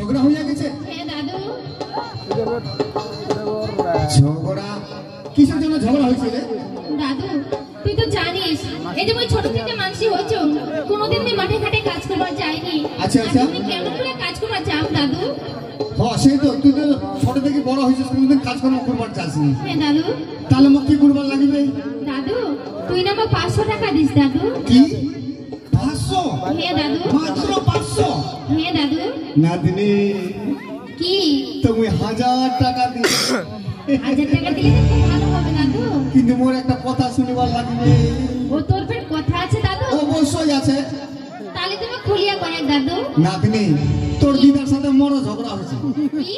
ঝগড়া হয়ে গেছে? হ্যাঁ দাদু। ঝগড়া কিসের জন্য ঝগড়া হয়েছে রে? দাদু তুই তো জানিস এই যে ছোট থেকে মানসি হয়েছ, কোনোদিন আমি মাঠে ঘাটে কাজ করবার যাইনি। আচ্ছা আচ্ছা, তুমি কেমন করে কাজ করবার যাও দাদু? হ্যাঁ সেই তো, তুই তো ছোট থেকে বড় হয়েছিস, কোনোদিন কাজকর্ম করবার যাসনি। হ্যাঁ দাদু। তাহলে মোক কি করবার লাগবে? দাদু তুই না আমাকে 500 টাকা দিস দাদু। কি 500? হ্যাঁ দাদু। মাত্র 500? হ্যাঁ দাদু। নাতনি কি তুমি 1000 টাকা দিস। 1000 টাকা দিলে তো খুব ভালো হবে দাদু। কিন্তু মোর একটা কথা শুনিবার লাগবে। ও তোর ফের কথা আছে দাদু? অবশ্যই আছে। তাহলে তুমি খুলিয়া কয়েক দাদু। নাতনি তোর দিদার সাথে বড় ঝগড়া হয়েছে। কি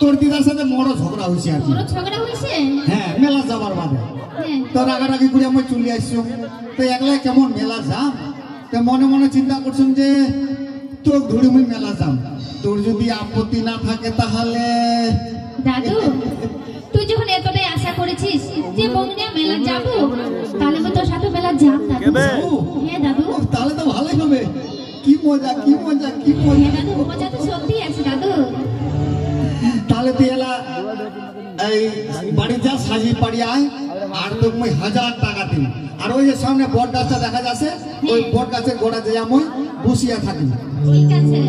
তোর দিদার সাথে বড় ঝগড়া হয়েছে আর কি। বড় ঝগড়া হইছে? হ্যাঁ মেলা যাবার বাদে হ্যাঁ। তো রাগারাগি করে আমি চলে আসছো, তো একলা কেমন মেলা যাম, তো মনে মনে চিন্তা করছেন যে তোর ধরে মুই মেলা যাম, তোর যদি আপত্তি না থাকে তাহলে। দাদু তুই যখন এতটাই আশা করেছিস যে বৌনিয়া মেলা যাবো, তাহলে আমি তোর সাথে মেলা যাব দাদু। হ্যাঁ দাদু। তাহলে তো ভালোই হবে। কি মজা কি মজা কি হ্যাঁ মজা। দাদু মজা তো সত্যি আছে দাদু। তাহলে তুই এলা এই বাড়ি যা সাজি পাড়ি আয়, আর তোকে মুই 1000 টাকা দিন। আর ওই যে সামনে বট গাছটা দেখা যাচ্ছে, ওই বট গাছের গোড়া যে আমি বসিয়া থাকি। ঠিক আছে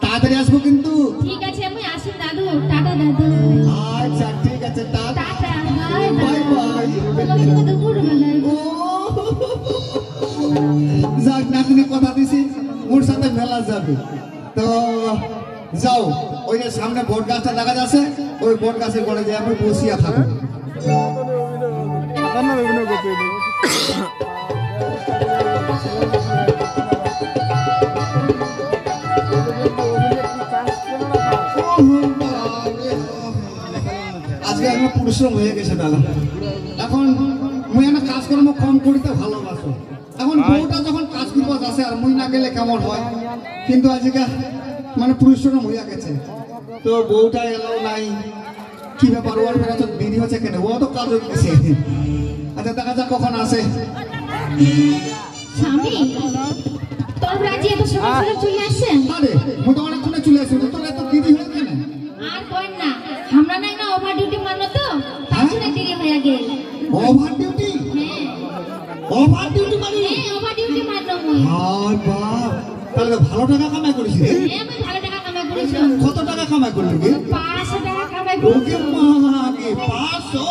তাড়াতাড়ি আসবো কিন্তু। ঠিক আছে আমি আসি দাদু। টাটা দাদু। আচ্ছা ঠিক আছে, tata tata bye bye bye. তোমাকে কিন্তু দুপুর বেলায় ও যাক, নাতনি কথা দিছি ওর সাথে মেলা যাবে। তো যাও, ওই যে সামনে বট গাছটা দেখা যাচ্ছে, ওই বট গাছের গোড়া যে আমি বসিয়া থাকো। আজকে আমার পরিশ্রম হয়ে গেছে দাদা। এখন মুই একটা কাজকর্ম কম করিতে ভালোবাসো। এখন বউটা যখন কাজ করবো যাচ্ছে আর মুই না গেলে কেমন হয়, কিন্তু আজকে মানে পরিশ্রম হয়ে গেছে। তো বউটা এলো নাই, কি ব্যাপার, ওর বেড়া তো দেরি হচ্ছে কেন, ও তো কাজ হচ্ছে। আচ্ছা দেখা যাক কখন আসে। স্বামী তোর রাজি এত সকাল সকাল চলে আসছে? আরে মুই তো অনেকক্ষণে চলে আসছি, তোর এত দেরি হয়ে কেন? আর কই না, আমরা না ওভার ডিউটি মানো তো, তার জন্য দেরি হয়ে গেল। Over duty? হ্যাঁ ওভার ডিউটি মানে? হ্যাঁ ওভার ডিউটি মানো মুই। হায় বাপ, তাহলে তো ভালো টাকা কামাই করিস রে। হ্যাঁ আমি ভালো টাকা কামাই করেছি। কত টাকা কামাই করলি রে? 500 টাকা কামাই ওকে করেছি। মাগে 500?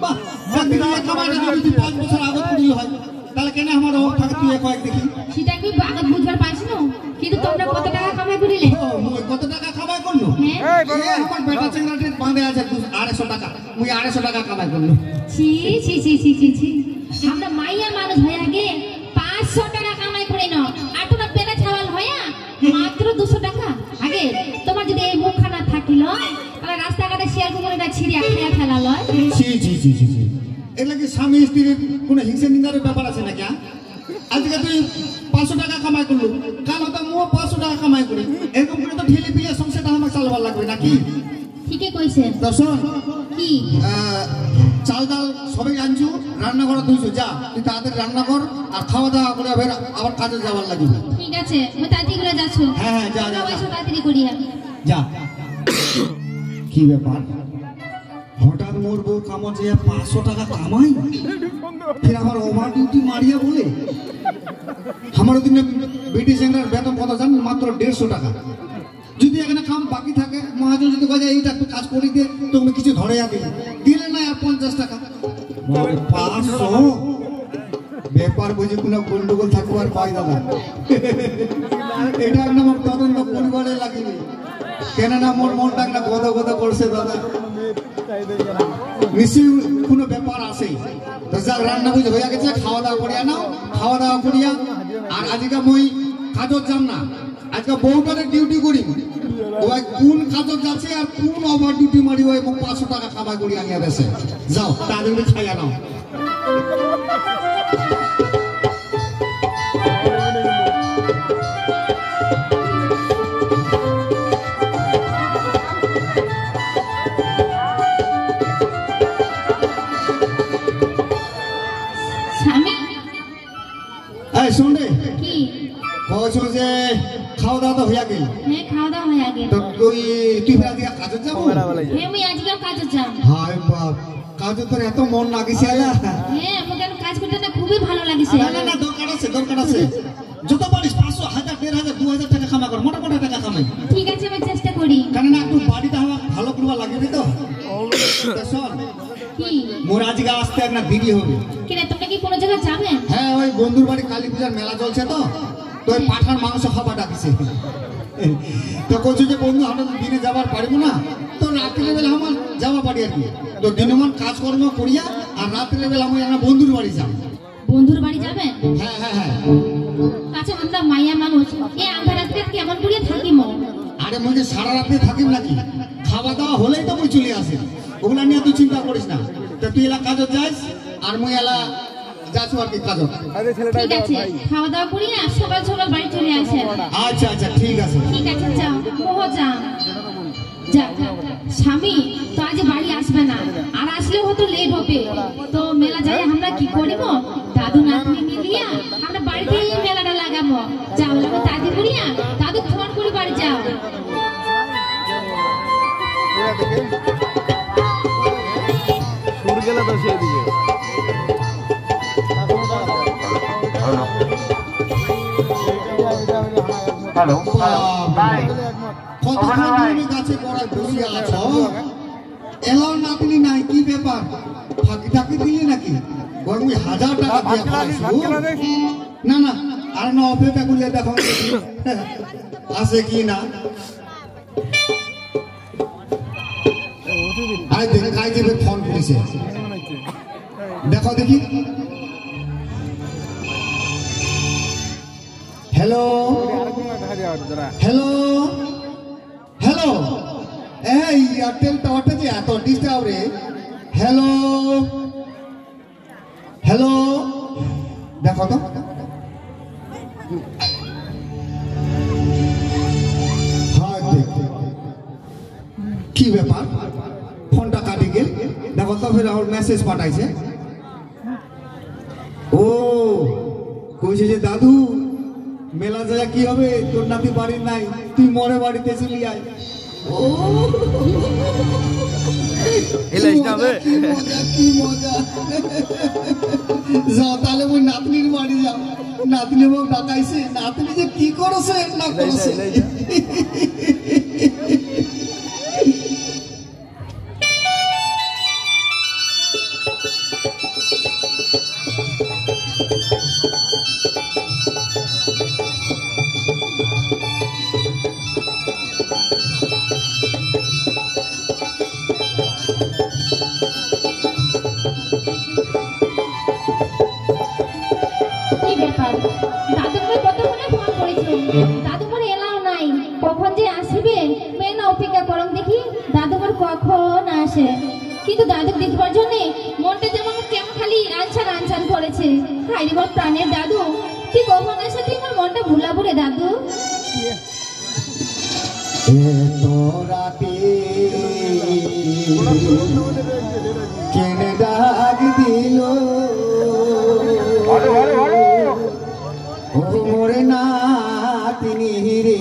বাহ, একদিন আমার কামাইটা যদি 5 বছর আগে করলি হয়, তাহলে কেন আমার ও টাকা তুই কয়েক দেখি। সেটা কি বাগাত বুঝবার পাইছ না, কিন্তু তোমরা কত টাকা কামাই করিলে? ও মুই কত টাকা কামাই করলো? হ্যাঁ আমার বেটা চেংড়াটির বাঁধে আছে 250 টাকা, মুই 250 টাকা কামাই করলো। ছি ছি ছি ছি ছি ছি, আমরা মাইয়া মানুষ হয়ে আগে 500 টাকা কামাই করে নাও, আর তোমরা পেলে ছাওয়াল হয়া মাত্র 200 টাকা। আগে তোমার যদি এই মুখখানা থাকিল, তাহলে রাস্তাঘাটে শেয়ার কুকুরটা ছিড়িয়া খেয়া ফেলা লয়। জি জি জি জি জি, এগুলা কি স্বামী স্ত্রীর কোনো হিংসা নিন্দার ব্যাপার আছে নাকি? আজকে তুই 500 টাকা কামাই করলো, কাল হয়তো মো 500 টাকা কামাই করি, এরকম করে তো ঢেলে পিলে সংসারটা আমার চালবার লাগবে নাকি? ঠিকই কইছেন। তো শোন, কি চাল ডাল সবাই আনছু, রান্নাঘরে ধুইছো, যা তুই তাড়াতাড়ি রান্না কর আর খাওয়া দাওয়া করে আবার কাজে যাওয়ার লাগবে। ঠিক আছে আমি তাড়াতাড়ি করে যাচ্ছ। হ্যাঁ হ্যাঁ যা যা সবাই তাড়াতাড়ি করিয়া। যা। কি ব্যাপার, হঠাৎ মোর বউ কামো যে 500 টাকা কামাই, ফির আমার ওভার ডিউটি মারিয়া বলে। আমার ওদিনে ব্রিটিশ সেন্টার বেতন কত জানেন? মাত্র 150 টাকা। যদি এখানে কাম বাকি থাকে, মহাজন যদি কয়ে এইটা একটু কাজ করে দিয়ে তুমি কিছু ধরে দিলে না আর 50 টাকা। 500 ব্যাপার বুঝি কোনো গন্ডগোল থাকবো আর পাই দাদা। এটা একটা আমার তদন্ত পরিবারে লাগিনি, কেননা মোর মনটা একটা গদ গদ করছে দাদা। নিশ্চয়ই কোনো ব্যাপার আছে। তো যাক, রান্না বুঝে হয়ে গেছে, খাওয়া দাওয়া করিয়া নাও, খাওয়া দাওয়া করিয়া। আর আজকে মই কাজত যাম না, আজকে বউটারে ডিউটি করি। ওই কোন কাজত যাচ্ছে আর কোন ওভার ডিউটি মারিব এবং 500 টাকা কামাই করি আনিয়া দেশে। যাও তাদের খাইয়া নাও। স্বামী এই শুন রে, কি বলছো যে খাওয়া খাওয়া দাওয়া তো হইয়া গেল। হ্যাঁ খাওয়া দাওয়া হয়ে গেল। তো তুই ফের আজকে কাজে যাবো? হ্যাঁ আমি আজকেও কাজে যাব। হায় বাপ, কাজে তোর এত মন লাগিছে আলা। হ্যাঁ আমাকে কাজ করতে না খুবই ভালো লাগিছে। না না না, দরকার আছে। যত পারিস 500, 1000, 1500, 2000 টাকা কামাই কর, মোটা টাকা কামাই। ঠিক আছে আমি চেষ্টা করি। কারণ না একটু বাড়িটা আমার ভালো করবা লাগবে তো। শোন, কি মোর আজকে আসতে একটা বিড়ি হবে। কিনা তোমরা কি কোনো জায়গায় যাবে? হ্যাঁ ওই বন্ধুর বাড়ি কালী পূজার মেলা চলছে তো ওই পাঠার মাংস খাওয়া ডাকিছে। তো কইছে যে বন্ধু আমরা তো দিনে যাবার পারবো না, তো রাত্রে বেলা আমার যাওয়া পারি আর কি। তো দিনমান কাজকর্ম করিয়া আর রাত্রে বেলা আমি আমার বন্ধুর বাড়ি যাব। বন্ধুর বাড়ি যাবেন? হ্যাঁ। আচ্ছা আমরা মাইয়া মানুষ এই আধা রাত্রে কেমন করে থাকিম? আরে মুই সারা রাত্রে থাকিম নাকি, খাওয়া দাওয়া হলেই তো মুই চলে আসি, ওগুলা নিয়ে তুই চিন্তা করিস না। তো তুই এলা কাজত যাইস আর মুই এলা যাচ্ছি আর কি কাজত। ঠিক আছে খাওয়া দাওয়া করি না সকাল সকাল বাড়ি চলে আসেন। আচ্ছা ঠিক আছে। ঠিক আছে যাও মোহ যাও। যা স্বামী তো আজ বাড়ি আসবে না, আর আসলেও হয়তো লেট হবে। তো মেলা যাই আমরা কি করিব, দাদু নাতনি মিলিয়া আমরা বাড়িতে এই মেলাটা লাগাবো। যাও আমি দাদি করিয়া দাদু ফোন করে বাড়ি যাও। সুর গেলে তো সেদিকে হ্যালো বাই গাছে পড়ায় বসিয়া আছো, এলাও নাতনি নাই, কি ব্যাপার? ফাঁকি টাকি দিলি নাকি? বরং 1000 টাকা দিয়ে পাইছো। না আর না অপেক্ষা করিয়া দেখো আসে কি না। আরে দেখাই দেবে ফোন করেছে, দেখো দেখি। হ্যালো এই এয়ারটেল টাওয়ারটা যে এত ডিস্টার্ব রে। হ্যালো দেখো তো। হ্যাঁ কি ব্যাপার, ফোনটা কাটি গেল। দেখো তো ফের আমার মেসেজ পাঠাইছে। ও কইছে যে দাদু মেলা যায় কি হবে, তোর নাতি বাড়ি নাই, তুই মরে বাড়িতে চলি আয়। ও কি মজা। যাও তাহলে ওই নাতনির বাড়ি যাও, নাতনি বউ ডাকাইছে, নাতনি যে কি করছে না করছে। কিন্তু দাদু দেখবার জন্য মনটা যেমন কেমন খালি আনছান করেছে। হাইরে বল প্রাণের দাদু, তুই কখন আসে তুই আমার মনটা ভুলাবো রে দাদু। কেনে ডাক দিল মোরে নাতনি রে,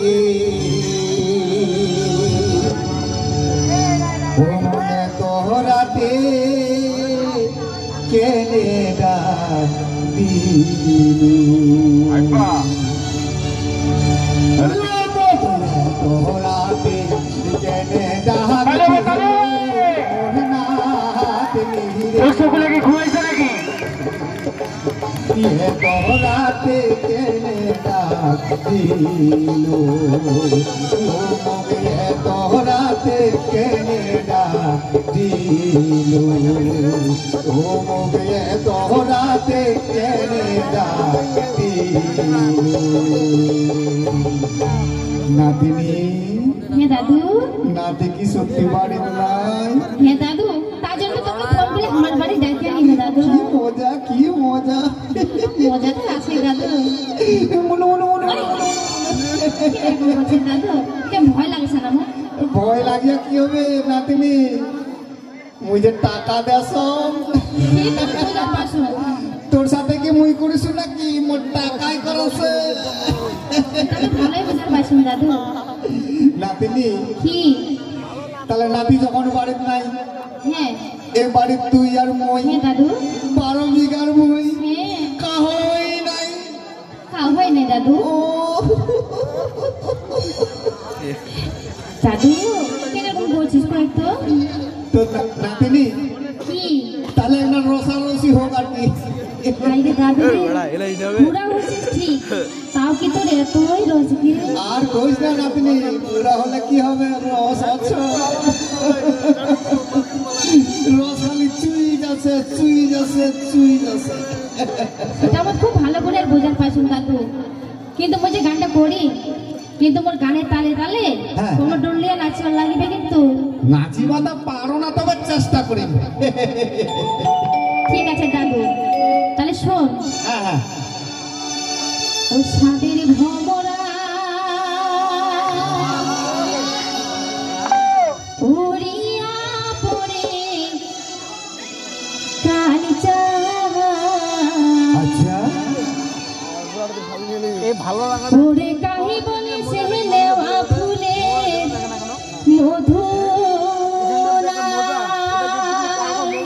তোরাতে কেনে ডাক দিল, তোরাতে কেনে ডাক তোরাতে কেনে ডাক দিল, তোরাতে কেনে ডাক দিল, তোরাতে কেনে ডাক দিল। নাতিনি হ্যাঁ দাদু। নাতি কি সত্যি বাড়ি নাই? হ্যাঁ দাদু, তার জন্য তোকে ফোন করে আমার বাড়ি ডেকে নিয়ে দাদু। কি মজা মজা তো আছে দাদু। দাদু ভয় লাগছে না? ভয় লাগিয়া কি হবে নাতিনি, মুই যে টাকা দেশ তোর সাথে কি মুই করিস নাকি মোর টাকাই করছে তাহলে ভালোই বুঝার পাইছেন দাদু। নাতিনি কি? তাহলে নাতি যখন বাড়িতে নাই হ্যাঁ এ বাড়ির তুই আর মই হ্যাঁ দাদু। 12 বিঘার মই হ্যাঁ কাহই নাই খাও হয় নাই দাদু। ও দাদু কিরকম বলছিস কয়েকটা? তো নাতিনি কি? তাহলে একটা রসারসি হোক আর কি আইরে দাদু রে, বড়া এলাই যাবে পুরা হচ্ছিস ঠিক, তাও কি তোর এতই রসগি? আর কইস না নাতিনি পুরা হলে কি হবে রস আছে রস খালি চুই যাচ্ছে চুই যাচ্ছে চুই যাচ্ছে সেটা আমার খুব ভালো করে আর বোঝার পাইছেন দাদু। কিন্তু মই যে গানটা করি, কিন্তু মোর গানের তালে তালে হ্যাঁ। কোনো ডুনলিয়া নাচিবার লাগিবে কিন্তু। নাচিবা তা পারো না তবে চেষ্টা করি ঠিক আছে দাদু, তাহলে শোন। হ্যাঁ হ্যাঁ ও সাদের ভমরা উড়িয়া পড়ে কালিচা আচ্ছা এই ভালো লাগা ওরে কাহি বলে সে নেওয়া ফুলে মধু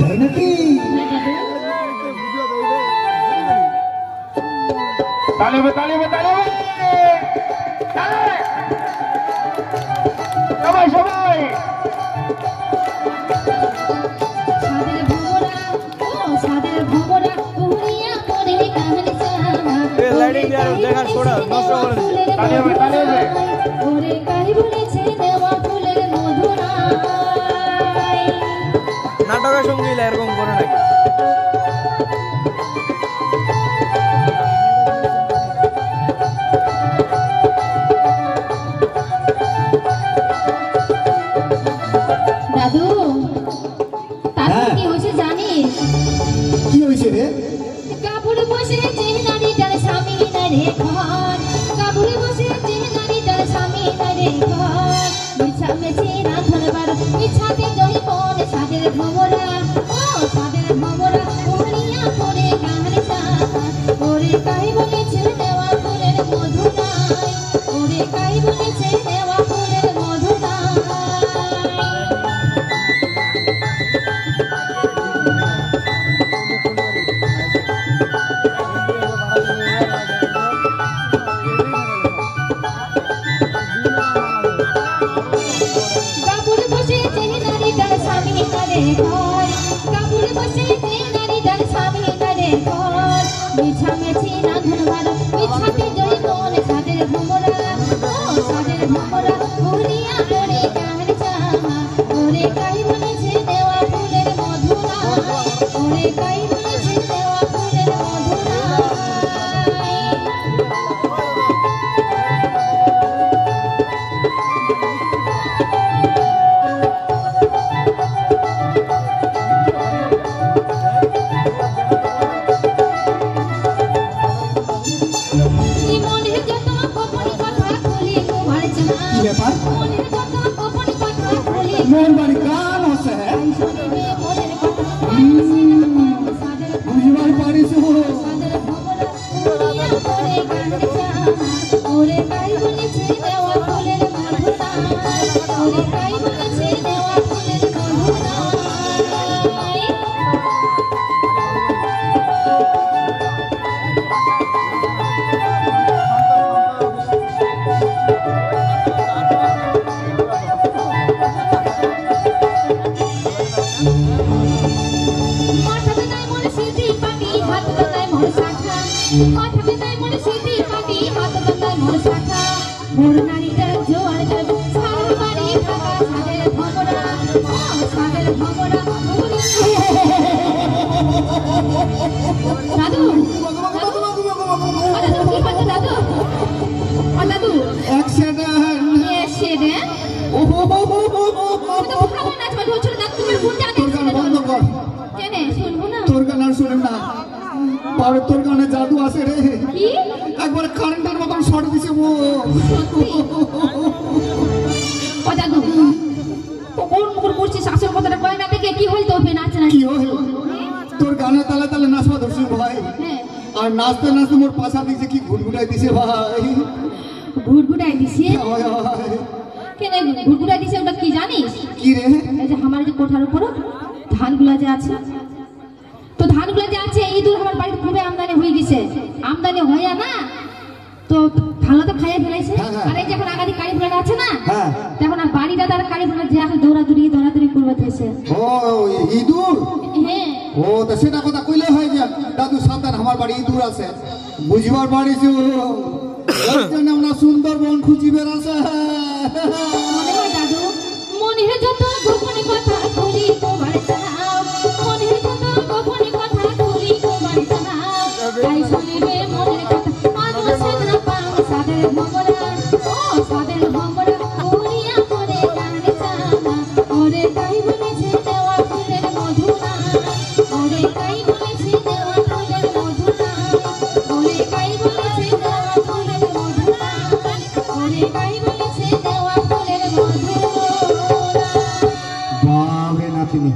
তাই নাকি তালিবে তালিবে তালিবে সবাই সবাই সাদের ভমরা ও সাদের ভমরা উড়িয়া পড়ে কালিচা এ লাইটিং দিয়ে দেখা ছোড়া নষ্ট করে দিছে তালিবে তালিবে ওরে কাহি বলে সে নেওয়া ফুলের মধু নাই। নাটকের সঙ্গে এরকম করে নাকি দাদু তারপর হ্যাঁ। কি হয়েছে জানিস? কি হয়েছে রে কাপড় বসে যে নারীটার স্বামী নারে ঘর, কাপড় বসে যে নারীটার স্বামী নারে ঘর, মিছা মেছে রাধনবার মিছাতে জয় পড়ে সাদের ভমরা ও সাদের ভমরা উড়িয়া পড়ে কালিচা ওরে কাহি বলেছে নেওয়া ফুলের মধু নাই, ওরে কাহি বলেছে নেওয়া ফুলের মধু নাই। কাপড় বসে যে নারীটার স্বামী নারে ঘর, কাপড় বসে যে নারীটার স্বামী নারে ঘর, মিছা মেছি রাধনবার মিছাতে জয় পড়ে সাদের ভমরা ও সাদের ভমরা উড়িয়া পড়ে কালিচা ওরে কাহি বলেছে নেওয়া ফুলের মধু নাই, ওরে কাহি বলেছে নেওয়া ফুলের মধু নাই। মনের যত গোপন কথা খুলি তোমার জানা, কি ব্যাপার মনের যত গোপন কথা খুলি মোর বাড়ি কান আছে শুনিবে মনের কথা সাদের বুঝবার পারিস সাদের ভমরা উড়িয়া পড়ে কালিচা ওরে কাই বলেছে নেওয়া ফুলের মধু নাই, ওরে কাই বলেছে নেওয়া ফুলের মধু নাই। মাথাতে নাই মোর সিঁথি পাটি হাত বাঁধাই মোর শাখা, মাথাতে নাই মোর সিঁথি পাটি হাত বাঁধাই মোর শাখা, মোর নারীটার জোয়ার যাব সারা বাড়ি ফাঁকা সাদের ভমরা ও সাদের ভমরা দাদু দাদু কি করছো দাদু? ও দাদু অ্যাক্সিডেন্ট এসে রে তুমি তো ভালো নাচবা ধরছো দাদু, তুমি কোন জানে তোর গান বন্ধ কর কেনে শুনবো না তোর গান আর শুনেন না পারে তোর গানে জাদু আছে রে কি একবার কারেন্টের মতন শর্ট দিছে ও সত্যি? ও দাদু কোন মুকুর করছিস আসল কথাটা কয় না দেখে কি হইতো হবে নাচ না কি হইল তোর গানে তালে তালে নাচবা ধরছি ভাই আর নাচতে নাচতে মোর পাশা দিছে কি ঘুরঘুরাই দিছে ভাই। ঘুরঘুরাই দিছে ভাই, ভাই। কেন ঘুরঘুরাই দিছে ওটা কি জানিস? কি রে? এই যে আমার যে কোঠার উপর ধানগুলা যে আছে, তো ধানগুলা যে আছে ইঁদুর আমার বাড়িতে খুবই আমদানি হয়ে গেছে। আমদানি হইয়া না তো ধানলা তো খাইয়া ফেলাইছে। হ্যাঁ, হ্যাঁ। আর এই যখন আগাদি কারি ফেলা আছে না, হ্যাঁ। তখন আর বাড়িটা তার কারি ফেলা যে এখন দৌড়াদৌড়ি করবে হয়েছে। ও ইঁদুর? হ্যাঁ ও তো সেটা কথা কইলে হয় যে দাদু সাবধান আমার বাড়ি ইঁদুর আছে বুঝবার পারিছু। ওই জন্য আমরা সুন্দরবন খুঁজি বেড়াছে। মনে হয় দাদু মনের যত গোপনে কথা করি তোমার জানাও, মনের যত গোপনে কথা করি তোমার জানাও, তাই শুনিবে মনের কথা মানুষের না পাও সাদের ভমরা, ও সাদের ভমরা উড়িয়া পড়ে গানে জানা, ওরে তাই বলেছে দেওয়া ফুলের মধুরা, ওরে তাই বলেছে দেওয়া ফুলের মধুরা, ওরে তাই বলেছে দেওয়া ফুলের মধুরা, ওরে তাই বলেছে দেওয়া ফুলের মধুরা। বাবরে নাতিনি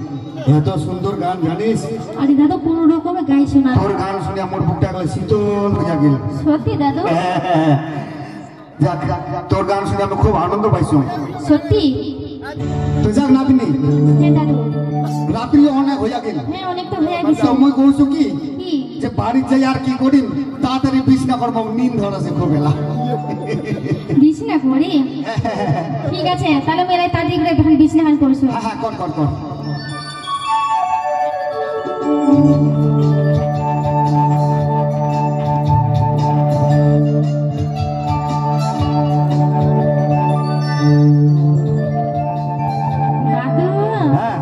এত সুন্দর গান জানিস? আরে দাদু কোন রকমে গাইছো না। তোর গান শুনে আমার বুকটা একবার শীতল হয়ে গেল। সত্যি দাদু? যাক তোর গান শুনে আমি খুব আনন্দ পাইছি। সত্যি? তো যাক নাতিনি হ্যাঁ দাদু। রাত্রি অনেক হয়ে গেল। হ্যাঁ অনেকটা হয়ে গেছে। তো মই কইছো কি কি? যে বাড়ির যাই আর কি করিম তাড়াতাড়ি বিছনা করবো, নিন ধরেছে খুব এলা। বিছনা করি? ঠিক আছে তাহলে মেলাই তাড়াতাড়ি করে এখন বিছনা হান করছো। হ্যাঁ হ্যাঁ কর কর কর। দাদু হ্যাঁ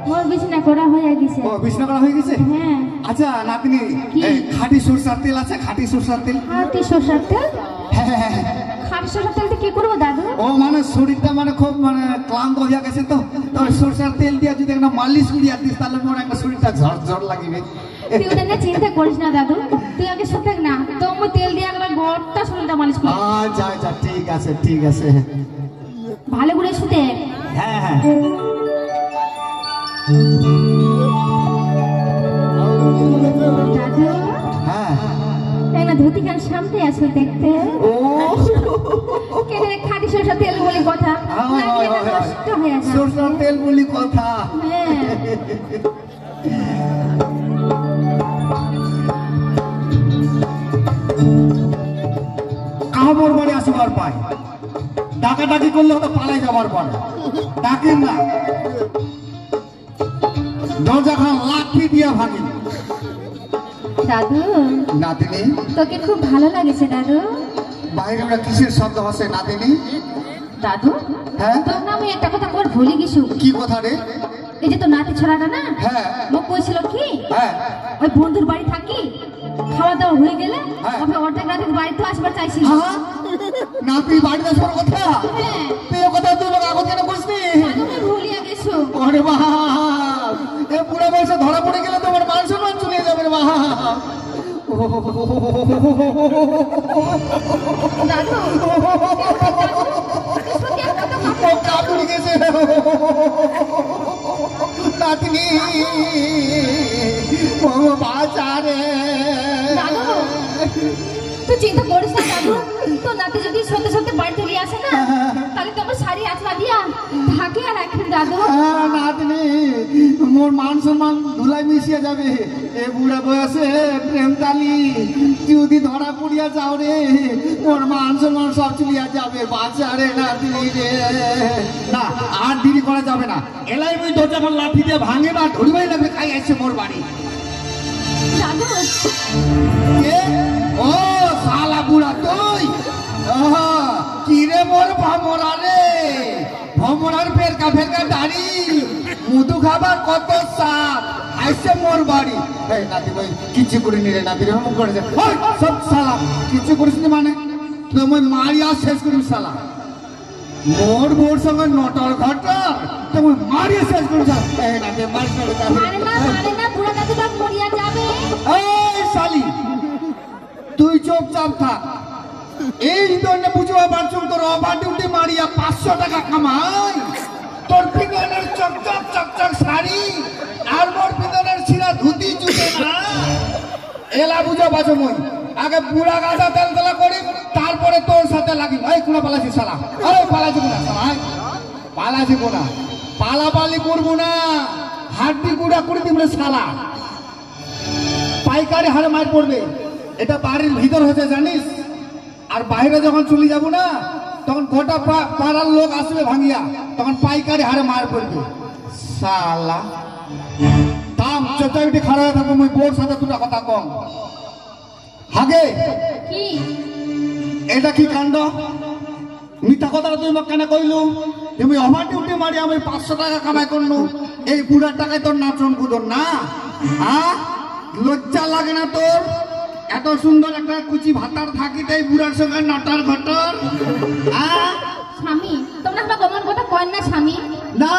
মোর বিছনা করা হয়ে গেছে। ও বিছনা করা হয়ে গেছে? হ্যাঁ। আচ্ছা নাতনি কি? এই খাঁটি সরষের তেল আছে? খাঁটি সরষের তেল? খাঁটি সরষের তেল? হ্যাঁ হ্যাঁ, হ্যাঁ। খাঁটি সরষের তেল দিয়ে কি করবো দাদু? ও মানে শরীরটা মানে খুব মানে ক্লান্ত হয়ে গেছে, তো তবে সরষের তেল দিয়ে যদি একটা মালিশ করিয়া দিস তাহলে মোর একটা শরীরটা ঝড় লাগিবে। তুই ওটা নিয়ে চিন্তা করিস না দাদু, তুই আগে শুতে না, তো আমার তেল দিয়ে একবার গোটা শরীরটা মালিশ করি। আচ্ছা আচ্ছা ঠিক আছে ঠিক আছে। ভালো করে শুতে। হ্যাঁ হ্যাঁ দাদু হ্যাঁ। একটা ধুতি খান সামনে আছো দেখতে। ও কেন খাঁটি সরষের তেল বলে কথা, নাকি এটা নষ্ট হয়ে যায়। সরষের তেল বলি কথা। হ্যাঁ কামড় বাড়ি আসিবার পায়, ডাকাডাকি করলে হয়তো পালাই যাবার পারে, ডাকেন না দরজা খান লাঠি দিয়া ভাঙি। দাদু নাতিনি তোকে খুব ভালো লাগেছে দাদু। বাইরে ওরা কিসের শব্দ হচ্ছে নাতিনি? দাদু হ্যাঁ তোর না আমি একটা কথা কর ভুলে গেছি। কি কথা রে? এই যে তোর নাতি ছড়াটা না, হ্যাঁ মোক কইছিল কি হ্যাঁ ওই বন্ধুর বাড়ি থাকি খাওয়া দাওয়া হয়ে গেলে হ্যাঁ। ওকে অর্ধেক রাতে বাড়িতে আসবার চাইছিল। হ্যাঁ নাতি বাড়িতে আসার কথা? হ্যাঁ তুই ও কথা তুই আগত কেন বলছিস? দাদু আমি ভুলিয়া গেছো। ওরে বাহ, এ পুরো বয়সে ধরা পড়ে গেলে তোমার মান সম্মান চলে যাবে রে বাহ। দাদু ও কাপড় গেছে নাতনি, ও বাজারে। দাদু তুই চিন্তা করিস না দাদু, তোর নাতি যদি সত্যি সত্যি বাড়ি চলে আসে না তাহলে তোমার শাড়ি আঁচলা দিয়া ঢাকে আর রাখেন দাদু। হ্যাঁ নাতনি, মোর মান সম্মান ধুলাই মিশিয়ে যাবে। এ বুড়া বয়সে প্রেম তালি যদি ধরা পড়িয়া যাও রে, মোর মান সম্মান সব চলিয়া যাবে বাজারে নাতনি রে। না আর দেরি করা যাবে না, এলাই ওই দরজা আমার লাঠি দিয়ে ভাঙে না ধরিবাই লাগবে। খাই আসছে মোর বাড়ি। দাদু কে? ও শালা বুড়া তুই? কি রে মোর ভমরা রে, ভমরার ফেরকা ফেরকা দাড়ি, মধু খাবার কত সাপ, আইসে মোর বাড়ি। এই নাতি ভাই কিছু করিনি রে নাতি রে, মুখ করেছে সব শালা কিছু করিস নি মানে তুমি মারিয়া শেষ করিস শালা। মোর বোর সঙ্গে নটর ঘটর তুমি মারিয়া শেষ করিস। এই নাতি মারিস না রে। মারে না বুড়া দাদু বাপ মরিয়া যাবে। এই শালি তুই চুপচাপ থাক। এই জন্য বুঝবা পারছুম তোর অবা ডিউটি মারিয়া 500 টাকা কামাই, তোর পিছনের চকচক চকচক শাড়ি আর মোর পিছনের ছিঁড়া ধুতি জুটে না। এলা বুঝো বাজো মই আগে বুড়া গাছা তেল তেলা করি তারপরে তোর সাথে লাগি এই কোনা পালাছি শালা আরে পালাছি কোনা শালা পালাছি কোনা পালাপালি করবো না হাড্ডি গুড়া করে দিবলে শালা পাইকারি হারে মার পড়বে এটা বাড়ির ভিতর হচ্ছে জানিস আর বাইরে যখন চলে যাব না তখন গোটা পাড়ার লোক আসবে ভাঙিয়া তখন পাইকারি হারে মার পড়বে শালা দাম চটাইটি খারাপ হয়ে থাকবো মুই বোর সাথে দুটা কথা কম হাগে কি এটা কি কাণ্ড মিথ্যা কথাটা তুই মোক কেন কইলু তুমি আমার ডিউটি মারি আমি 500 টাকা কামাই করলু এই বুড়ার টাকায় তোর নাচন কুদন না হ্যাঁ লজ্জা লাগে না তোর এত সুন্দর একটা কুচি ভাতার থাকিতে এই বুড়ার সঙ্গে নটার ঘটর হ্যাঁ স্বামী তোমরা আমাকে অমন কথা কয় না স্বামী না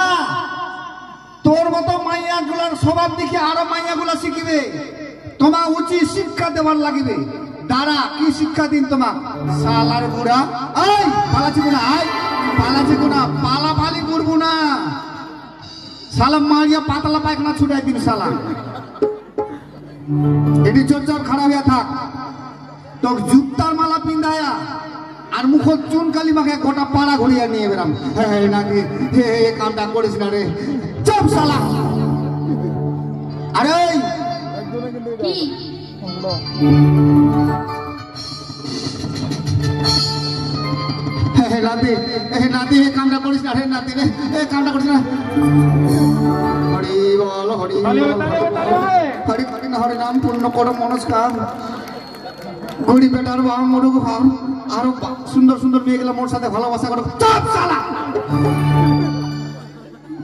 তোর মতো মাইয়া গুলার স্বভাব দেখে আরো মাইয়া গুলা শিখিবে তোমার উচিত শিক্ষা দেওয়ার লাগিবে দাঁড়া কি শিক্ষা দিন তোমার শালার বুড়া এই পালাছি কোনা আয় পালাছি কোনা পালাপালি করবো না শালা মারিয়া পাতলা পায়খানা ছুটাই দিন শালা এটি চুপচাপ খারাপ হইয়া থাক তোর জুতার মালা পিন্দায়া আর মুখ চুন কালি মাখে গোটা পাড়া ঘুরিয়া নিয়ে বেরাম হ্যাঁ নাকি হে কামটা করিস না রে চুপ শালা আরে কি নাতি নাতি হে কামটা করিস না রে নাতি রে এ কামটা করিস না হরি বল হরি হরি হরি না হরি নাম পূর্ণ করো মনস্কার গড়ি বেটার বাবা মরুক ভাব আরো সুন্দর সুন্দর মেয়ে গেলে মোর সাথে ভালোবাসা করো চুপ শালা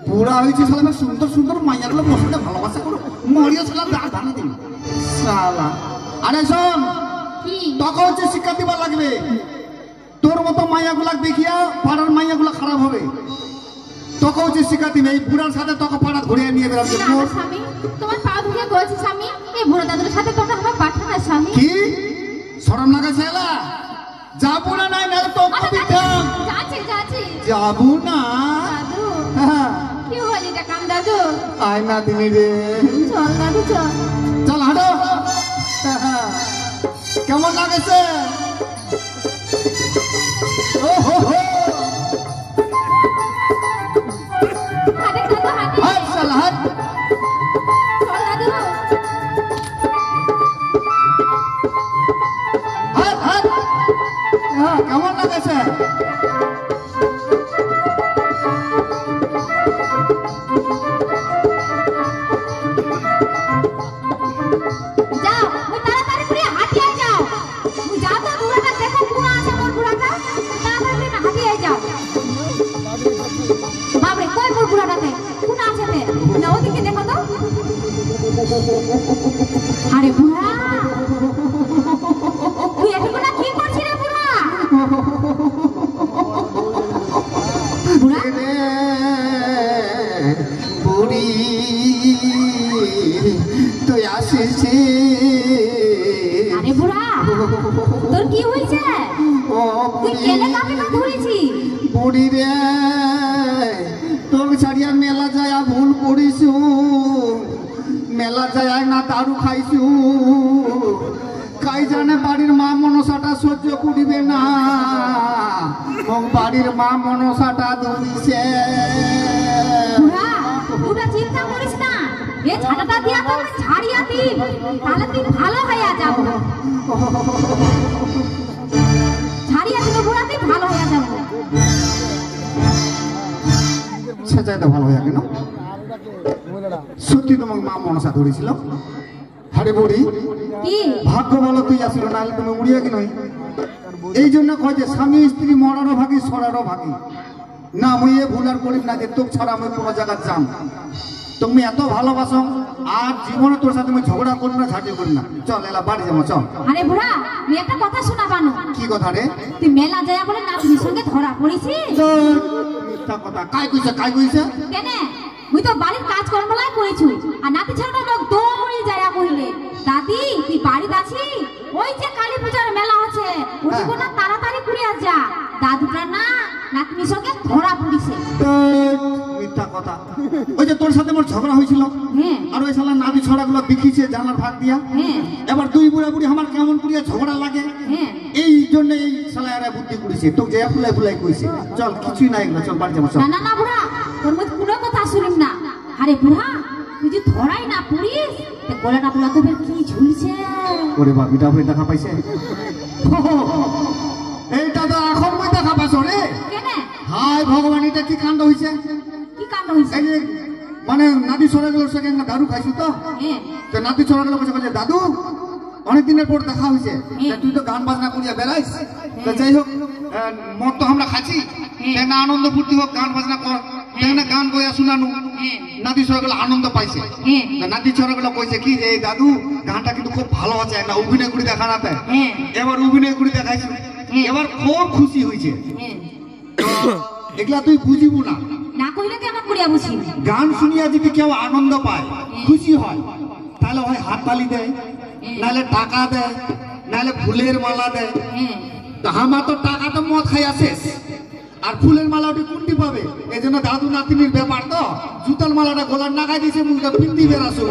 পুরা হয়েছে শালা সুন্দর সুন্দর মাইয়া গুলো মোর সাথে ভালোবাসা করো মরিয়া শালা দাঁত ভাঙি দিন শালা আরে শোন কি তোকে হচ্ছে শিক্ষা দিবার লাগবে তোর মতো মাইয়া গুলা দেখিয়া পাড়ার মাইয়া গুলা খারাপ হবে তোকে হচ্ছে শিক্ষা দিবে এই বুড়ার সাথে তোকে পাড়া ঘুরিয়ে নিয়ে বেড়াচ্ছে না স্বামী তোমার পা ধুয়ে গেছে স্বামী এই বুড়ো দাদুর সাথে তোমরা আমার পাঠা না স্বামী কি শরম লাগাছে এলা যাবো না নাই না তো কবিতাম যাচ্ছে যাচ্ছে যাবো না দাদু হ্যাঁ কি হলি এটা কাম দাদু আয় না দিনি রে চল দাদু চল চল হাঁটো কেমন লাগেছে ও হো হো হাতে দাদু হাতে হাট শালা হাট চল দাদু হাট হাট হ্যাঁ কেমন লাগেছে যাও ওই তাড়াতাড়ি করে হাঁটিয়ে যাও ওই যাও তো বুড়াটা দেখো কোন আছে মোর বুড়াটা তাড়াতাড়ি করে হাঁটিয়ে যাও বাপরে কই মোর বুড়াটাতে কোন আছে তে না ওদিকে দেখো তো আরে বুড়া তুই এটুকু না কি করছিস রে বুড়া বুড়া রে বুড়ি তুই আসিছি আরে বুড়া তোর কি হইছে ও তুই কেনে কাকে না ধরেছি বুড়ি রে তোর ছাড়িয়া মেলা যায় ভুল করিছু মেলা যায় না দারু খাইছু কাই জানে বাড়ির মা মনসাটা সহ্য করিবে না বাড়ির মা মনসাটা ধরিছে বুড়া তুই চিন্তা করিস না এ ছাটাটা দিয়া তো ছাড়িয়া দি তাহলে তুই ভালো হইয়া যাব ছাড়িয়া দিলে বুড়া তুই ভালো হইয়া যাব সেটাই তো ভালো হয়ে কেন সত্যি তোমাকে মা মনসা ধরেছিল আরে বুড়ি কি ভাগ্য বলো তুই আসিল নাহলে তুমি উড়িয়া কি নই এই জন্য কয় যে স্বামী স্ত্রী মরারও ভাগি সরারও ভাগি না মুই এ ভুল আর করিম না যে তোকে ছাড়া আমি কোনো জায়গায় যাম তুমি এত ভালোবাসো আর জীবনে তোর সাথে আমি ঝগড়া করি না ঝাঁটি করি না চল এলা বাড়ি যাবো চল আরে বুড়া তুই একটা কথা শোনা বানো কি কথা রে তুই মেলা যায় বলে নাতনির সঙ্গে ধরা পড়েছিস মিথ্যা কথা কাই কইছে কেনে মুই তো বাড়ির কাজ কর্মলাই করেছু আর নাতি ছেলেটা লোক দৌড়ে যায় কইলে দাদি তুই বাড়িতে আছিস ওই যে কালী পূজার মেলা আছে ওই হ্যাঁ। কোনা তাড়াতাড়ি করে কইয়া যা দাদুটা না নাতনির সঙ্গে ধরা পড়িছে। মিথ্যা কথা। ওই যে তোর সাথে আমার ঝগড়া হয়েছিল, হ্যাঁ আর ওই শালা নাতি ছড়াগুলো দেখিছে জানার ভাগ দিয়া। হ্যাঁ এবার দুই বুড়া বুড়ি আমার কেমন করিয়া ঝগড়া লাগে, হ্যাঁ এই জন্য এই শালা এরা বুদ্ধি করেছে। তোকে যে ফুলাই ফুলাই কইছে, চল কিছুই নাই এগুলো, চল বাড়ি যাবো চল। না না না বুড়া, তোর মধ্যে কোনো কথা শুনিম না। আরে বুড়া, তুই যদি ধরাই না পড়িস তো গলাটা বুড়া তো কি ঝুলছে। ওরে বাপিটা হয়ে দেখা পাইছে, এইটা তো এখন মই দেখা পাইছো রে। কেন? হায় ভগবান, এটা কি কাণ্ড হইছে? কি কাণ্ড হইছে? এই যে মানে নাতি ছড়াগুলোর সঙ্গে একটা দারু খাইছো তো, হ্যাঁ তো নাতি ছড়াগুলো বলছে দাদু অনেকদিনের পর দেখা হয়েছে, তুই তো গান বাজনা করিয়া বেড়াইস, তো যাই হোক মদ তো আমরা খাচ্ছি, না আনন্দ ফুর্তি হোক, গান বাজনা কর, না গান বইয়া শুনানু। নাতি ছড়াগুলো আনন্দ পাইছে, নাতি ছড়াগুলো কইছে কি যে দাদু গানটা কিন্তু খুব ভালো আছে, না অভিনয় করে দেখা না পায়। এবার অভিনয় করে দেখাইছে, এবার খুব খুশি হয়েছে। এগুলা তুই বুঝিব না, না কইলে কেমন করিয়া বুঝি? গান শুনিয়া যদি কেউ আনন্দ পায়, খুশি হয়, তাহলে হয় হাততালি দেয়, নাহলে টাকা দেয়, নাহলে ফুলের মালা দেয়। তো আমার তো টাকা তো মদ খাইয়া শেষ, আর ফুলের মালা ওটি কোনটি পাবে? এই জন্য দাদু নাতিনির ব্যাপার তো জুতার মালাটা গোলার নাগাই দিয়েছে, মুখটা পিন্দি বেরাসো।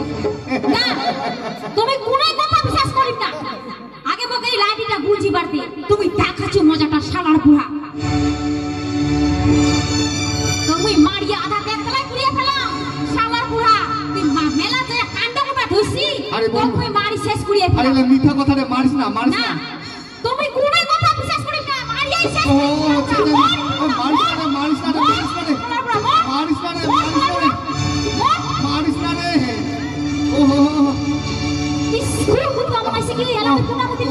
তুমি কোন কথা বিশ্বাস করিস না, আগে বকে এই লাঠিটা বুঝি বাড়তে তুমি দেখাচ্ছ মজাটা শালার বুড়া। তুমি মারিয়া আধা দেখলাই পুড়িয়ে ফেলাম শালার বুড়া। তুই মেলা যে কাণ্ড করবা ধুসি, তুমি মারি শেষ করিয়ে ফেলাম। আরে মিথ্যা কথা রে, মারিস না মারিস না। তুমি কোন কথা বিশ্বাস করিস না, মারিয়াই শেষ। ও মারিস না রে, মারিস না রে, মারিস না রে, মারিস না রে, মারিস না রে। ও স্কুল কুতু আমাইছে কি এলা কুনা মতি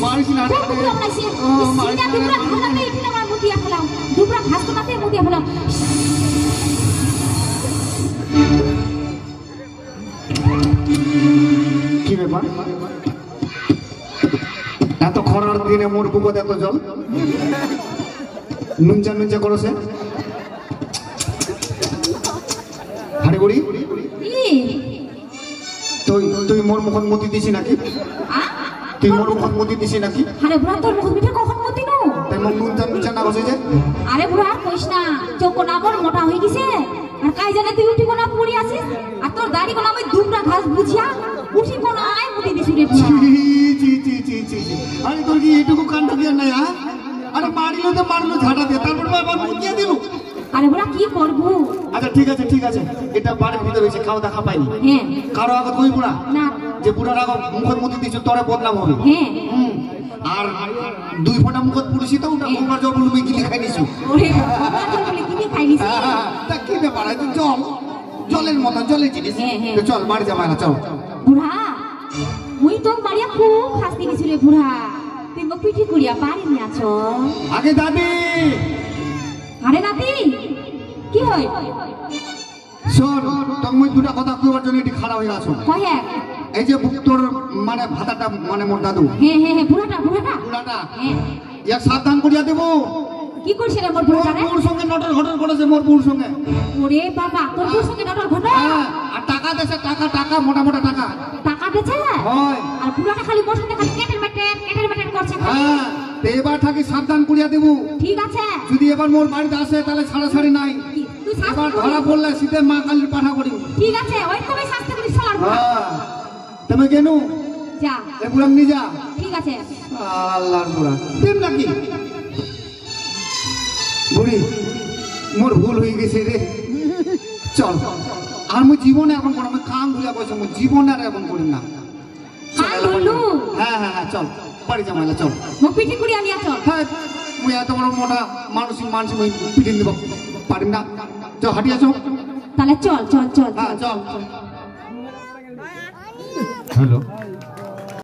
মারিস না রে, কুতু আমাইছে সিটা দুবরা খানাতে ইটনা আমার মুতিয়া ফেলাও, দুবরা ঘাস কোনাতে মুতিয়া ফেলাও। কি ব্যাপার? এত খরার দিনে মোর বুকত এত জল, নুনচা নুনচা করছে। হাড়ি গুড়ি তুই তুই মোর মুখত মতি দিছি নাকি? তুই মোর মুখত মতি দিছি নাকি? আরে বুড়া, তোর মুখ মিঠে কখন মতি নো? তাই মোর নুনচা নুনচা না বসে যে। আরে বুড়া আর কইস না, চোখ না বড় মোটা হয়ে গেছে, আর কাই জানে তুই উঠি কোনা পড়ি আছিস, আর তোর দাড়ি কোনা আমি দুবরা ঘাস বুঝিয়া উঠি কোনা আই মুতি দিছি রে বুড়া। আরে তোর কি এইটুকু কাণ্ড কি আর নাই? আরে মারিলো তো মারলো ঝাঁটা দিয়ে, তারপর আবার মুতিয়ে দিল। আরে বুড়া কি করবো? আচ্ছা ঠিক আছে ঠিক আছে, এটা বাড়ির ভিতরে হয়েছে, খাওয়া দেখা পাইনি। হ্যাঁ কারো আগত ওই বুড়া না, যে বুড়ার আগত মুখত মতি দিয়েছে তোরে বদনাম হবে। হ্যাঁ আর দুই ফোঁটা মুখত পুড়েছি তো ওটা গঙ্গার জল বলবি গিলি খাই নিছু। ওরে বাবা, তোর বলে কি খাই নিছি? তা কি ব্যাপার? তুই জল জলের মতো জলের জিনিস, তো চল বাড়ি যা মারা, চল। বুড়া মুই তো মারিয়া খুব খাস্তি গেছিল রে বুড়া, তুই মোক পিঠি করিয়া পারিনি আছো। আগে দাদি। আরে নাতি কি হয়? শোন, তোর মুই দুটা কথা কইবার জন্য এটি খাড়া হয়ে আছো। কহে এই যে তোর মানে ভাতাটা মানে মোর দাদু হ্যাঁ হ্যাঁ হ্যাঁ বুড়াটা বুড়াটা বুড়াটা হ্যাঁ ইয়া সাবধান করিয়া দেব। কি করছে রে মোর বুড়াটা রে? মোর সঙ্গে নটর ঘটর করেছে, মোর বউর সঙ্গে। ওরে বাবা, তোর বউর সঙ্গে নটর ঘটনা? হ্যাঁ, আর টাকা দেছে, টাকা টাকা মোটা মোটা টাকা। টাকা দেছে? হয়। আর বুড়াটা খালি মোর সঙ্গে খালি কেটের মেটের করছে খালি। হ্যাঁ, তো এবার থাকি সাবধান করিয়া দেব। ঠিক আছে। যদি এবার মোর বাড়িতে আসে তাহলে ছাড়াছাড়ি নাই। তুই এবার শাস্তি ধরা পড়লে শীতে মা কালীর পাঠা করি। ঠিক আছে, ওই তুমি শাস্তি করিস শালার বুড়া। হ্যাঁ, তুমি কেন যা এ বুড়া নিয়ে যা। ঠিক আছে। আল্লাহর বুড়া তেম নাকি? বুড়ি মোর ভুল হয়ে গেছে রে, চল। আর মুই জীবনে এখন কোনো আমি কাম ধুইয়া বসে, মুই জীবনে আর এখন করি না। কান ধরলু? হ্যাঁ হ্যাঁ হ্যাঁ, চল বাড়ি যা মাইলা, চল। মোক পিঠি করিয়া নিয়া চল। হ্যাঁ, মুই এত বড় মোটা মানুষই মানুষ মুই পিঠে দিব পারিম না। চল হাঁটিয়া চল। তাহলে চল চল চল হ্যাঁ চল। হ্যালো।